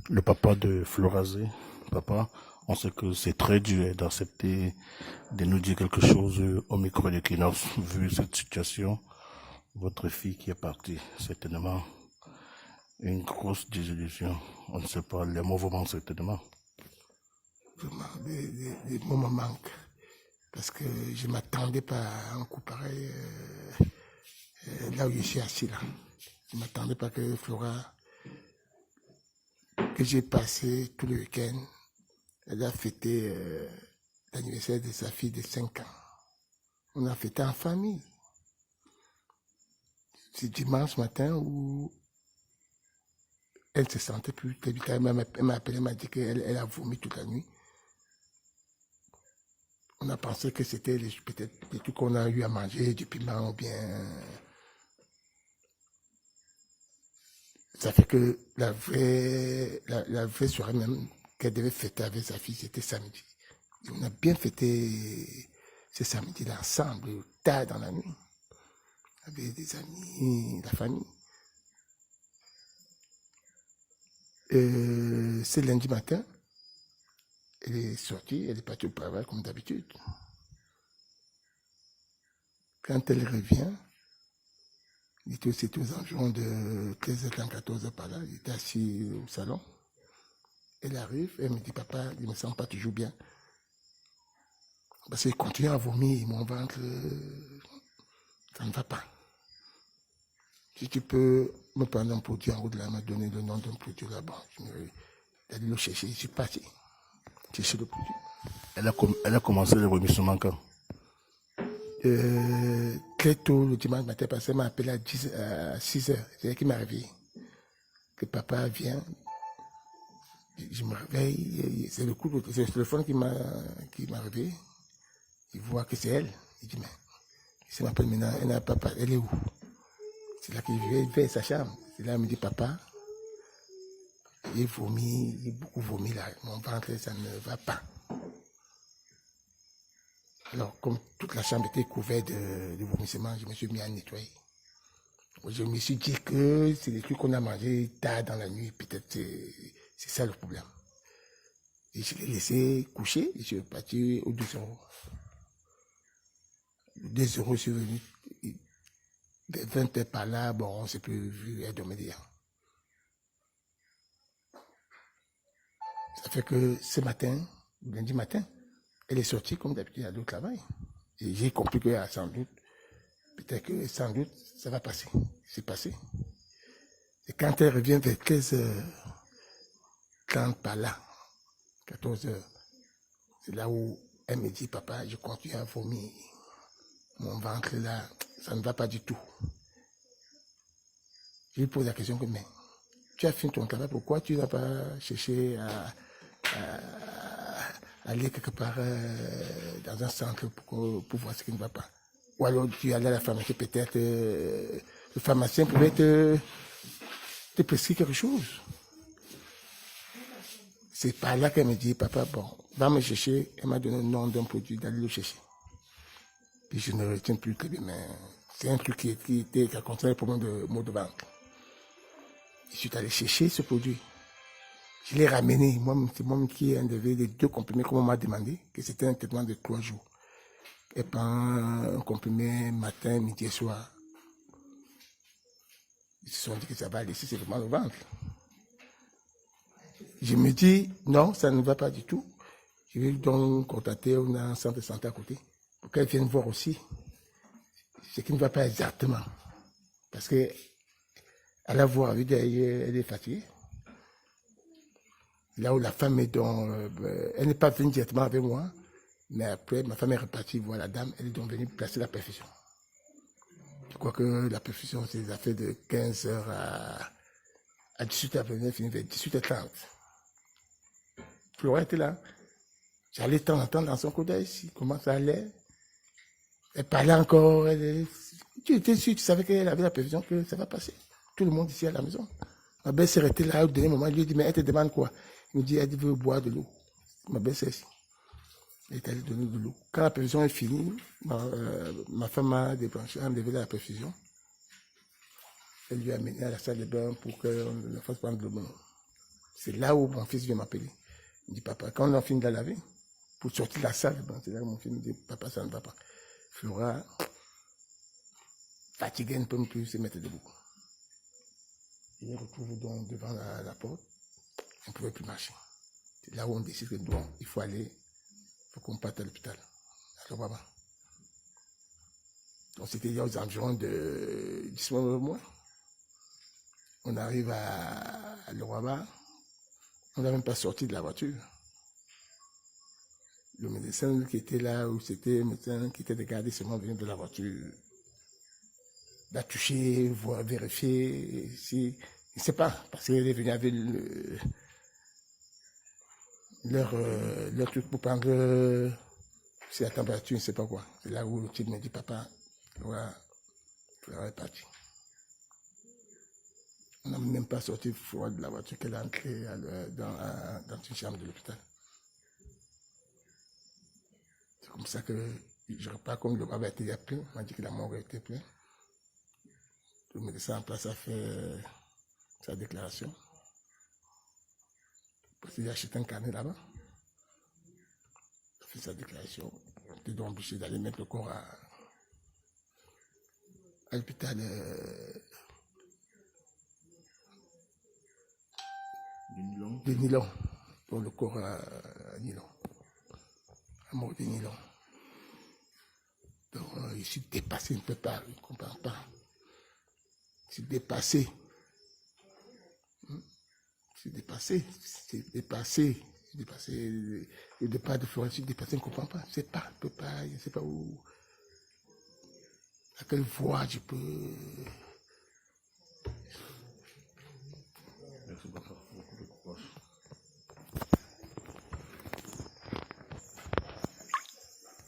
le papa de Florazé. Papa, on sait que c'est très dur d'accepter de nous dire quelque chose au micro d'Equinox, vu cette situation. Votre fille qui est partie, certainement une grosse désillusion. On ne sait pas, les mouvements certainement. Vraiment, des moments manquent. Parce que je ne m'attendais pas à un coup pareil là où je suis assis là. Je ne m'attendais pas que Flora, que j'ai passé tout le week-end, elle a fêté l'anniversaire de sa fille de 5 ans. On a fêté en famille. C'est dimanche matin où elle ne se sentait plus. Elle m'a appelé, elle m'a dit qu'elle a vomi toute la nuit. On a pensé que c'était peut-être des trucs qu'on a eu à manger, du piment ou bien. Ça fait que la vraie soirée même qu'elle devait fêter avec sa fille, c'était samedi. Et on a bien fêté ce samedi-là ensemble, tard dans la nuit, avec des amis, la famille. Ce lundi matin, elle est sortie, elle est partie au travail comme d'habitude. Quand elle revient, c'était aux environs de 13h30, 14h par là, il était assis au salon. Elle arrive, elle me dit, papa, je ne me sens pas toujours bien. Parce qu'il continue à vomir, mon ventre, ça ne va pas. Si tu peux me prendre un produit en haut de là, me donner le nom d'un produit là-bas. Je vais aller le chercher, je suis parti chercher le produit. Elle a commencé le vomissement quand? Très tôt le dimanche matin, parce qu'elle m'a appelé à 6h, c'est elle qui m'a réveillé. Que papa vient, je me réveille, c'est le téléphone qui m'a réveillé. Il voit que c'est elle. Il dit, mais il m'appelle maintenant, elle n'a pas, elle est où? C'est là qu'il vient vers sa chambre. C'est là qu'il me dit, papa, il vomit, il beaucoup vomi là. Mon ventre, ça ne va pas. Alors, comme toute la chambre était couverte de vomissements, je me suis mis à nettoyer. Je me suis dit que c'est des trucs qu'on a mangés tard dans la nuit. Peut-être c'est ça le problème. Et je l'ai laissé coucher et je suis parti au 2 euros. Le 2 euros, je suis venu. 20 heures par là, bon, on ne s'est plus vu, elle dormait déjà. Ça fait que ce matin, lundi matin, elle est sortie comme d'habitude, elle est au travail. Et j'ai compris que sans doute, peut-être que sans doute, ça va passer. C'est passé. Et quand elle revient vers 13h30 par là, 14h, c'est là où elle me dit, papa, je continue à vomir. Mon ventre là, ça ne va pas du tout. Je lui pose la question que, mais tu as fini ton travail, pourquoi tu n'as pas cherché à aller quelque part dans un centre pour voir ce qui ne va pas? Ou alors tu allais à la pharmacie, peut-être le pharmacien pouvait te prescrire quelque chose. C'est par là qu'elle me dit, papa, bon, va me chercher. Elle m'a donné le nom d'un produit, d'aller le chercher. Puis je ne retiens plus très bien, mais c'est un truc qui a concerné le problème de maux de ventre. Je suis allé chercher ce produit. Je l'ai ramené. Moi, c'est moi qui ai enlevé les 2 comprimés comme on m'a demandé, que c'était un traitement de 3 jours. Et prend un comprimé matin, midi et soir. Ils se sont dit que ça va laisser vraiment le ventre. Je me dis, non, ça ne va pas du tout. Je vais donc contacter, on a un centre de santé à côté, pour qu'elle vienne voir aussi ce qui ne va pas exactement. Parce que à la voir, elle est fatiguée. Là où la femme est dans... elle n'est pas venue directement avec moi, mais après, ma femme est repartie voir la dame, elle est donc venue placer la perfusion. Je crois que la perfusion, c'est des affaires de 15h à 18h, elle finit vers 18h30. Flora était là. J'allais de temps en temps dans son coup d'œil, comment ça allait. Elle parlait encore. Tu étais sûr, tu savais qu'elle avait la prévision que ça va passer. Tout le monde ici à la maison. Ma belle-sœur était là au dernier moment. Je lui ai dit, mais elle te demande quoi? Il me dit, elle veut boire de l'eau. Ma belle-sœur ici. Elle est allée donner de l'eau. Quand la perfusion est finie, ma femme m'a débranché, a enlevé la perfusion. Elle lui a amené à la salle de bain pour qu'on ne fasse prendre le bain. C'est là où mon fils vient m'appeler. Il dit, papa, quand on a fini de la laver, pour sortir de la salle, c'est là où mon fils me dit, papa, ça ne va pas. Flora, fatigué, ne peut plus se mettre debout. Il me retrouve donc devant la porte. On ne pouvait plus marcher. C'est là où on décide que bon, il faut qu'on parte à l'hôpital. Alors, maman. Donc, c'était aux environs de 10 mois. On arrive à Leroy. On n'a même pas sorti de la voiture. Le médecin qui était là, ou c'était le médecin qui était regardé seulement venu de la voiture, l'a touché, voir, vérifier, si, il ne sait pas, parce qu'il est venu avec leur truc pour prendre si la température, je ne sais pas quoi. C'est là où le type me dit, papa, voilà, Flora est parti. On n'a même pas sorti Flora de la voiture qu'elle est entrée dans une chambre de l'hôpital. C'est comme ça que je repars comme le baba était plein. On m'a dit que la mort était pleine. Le médecin en place a fait sa déclaration. Parce qu'il a acheté un carnet là-bas. Il a fait sa déclaration. On était donc obligé d'aller mettre le corps à l'hôpital de Nilon. Pour le corps à Nilon. À mort de Nilon. Donc, je suis dépassé, je ne peux pas, je ne comprends pas. Je suis dépassé. C'est dépassé. Le départ de Florence, je suis dépassé, je ne comprends pas. Je ne sais pas, je ne sais pas où. À quelle voie je peux